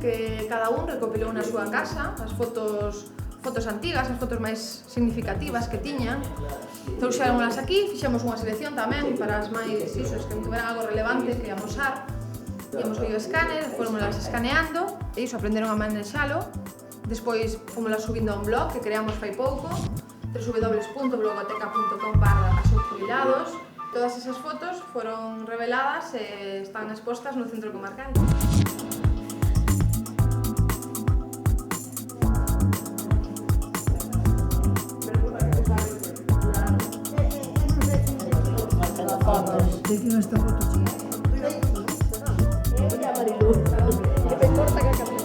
que cada un recopilou na súa casa as fotos antigas, as fotos máis significativas que tiñan. Trouxéronlas aquí, fixemos unha selección tamén para as máis isos que tiveran algo relevante que amosar. Íamos co escáner, fomoslas escaneando e iso aprenderon a manexalo. Despois fomoslas subindo a un blog que creamos fai pouco, www.blogoteca.com/asojubilados. Todas esas fotos foron reveladas e están expostas no centro comarcal. ¿De quién es esta foto, chica? Oye, Marilu, que me corta que acabé.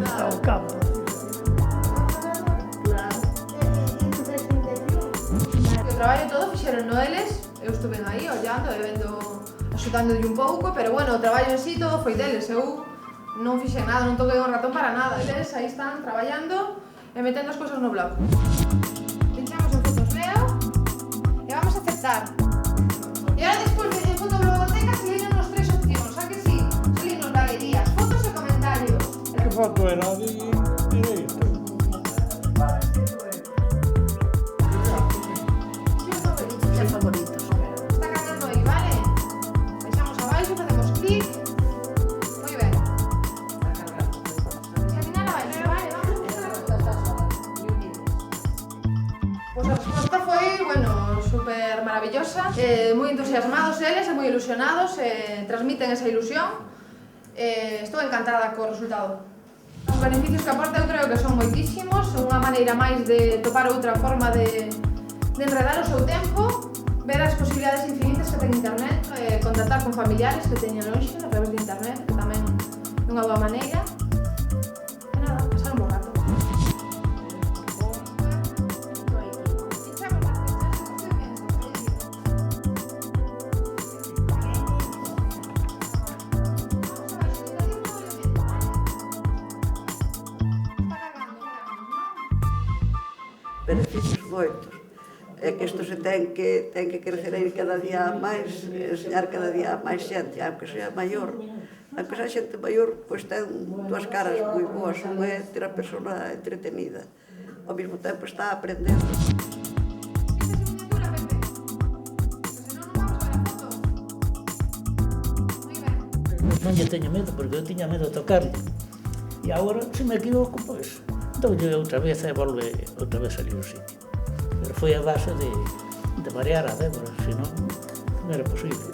Está o campo. O traballo todo fixeron no eles, eu estuve aí ollando e vendo, axudándolle un pouco, pero bueno, o traballo en sí todo foi deles, eu non fixen nada, non toquei o ratón para nada. Eles aí están traballando e metendo as cousas no blog. Pinchamos en fotos Leo e vamos a aceptar. E ahora despois de fotoblogoteca salieron os tres opcións, xa que sí? Salieron galerías, fotos e comentarios. Que foto era? Era isto. Os favoritos. Está cargando aí, vale? Baixamos abaixo, facemos clic. Moi ben. Examinar abaixo, vale? Pois a resposta foi, bueno, super maravillosa. Moi entusiasmados eles, e moi ilusionados, transmiten esa ilusión. Estou encantada co resultado. Os beneficios que aporta eu creo que son moitísimos, unha maneira máis de topar outra forma de enredar o seu tempo, ver as posibilidades infinitas que ten internet, contactar con familiares que teñen lonxe a través de internet, que tamén é unha boa maneira. E nada, pasar un bo rato. Beneficios moitos. É que isto se ten que crecer aí cada día máis, enseñar cada día máis xente, aunque sea maior. Aunque sea xente maior, pois ten dúas caras moi boas. Un é ter a persona entretenida, ao mesmo tempo está aprendendo. Non lle teño medo, porque eu tiña medo de tocarle. E agora, se me equivoco, pois, doulle outra vez e volve outra vez ali no sitio. Pero foi a base de marear a Débora, senón non era posible.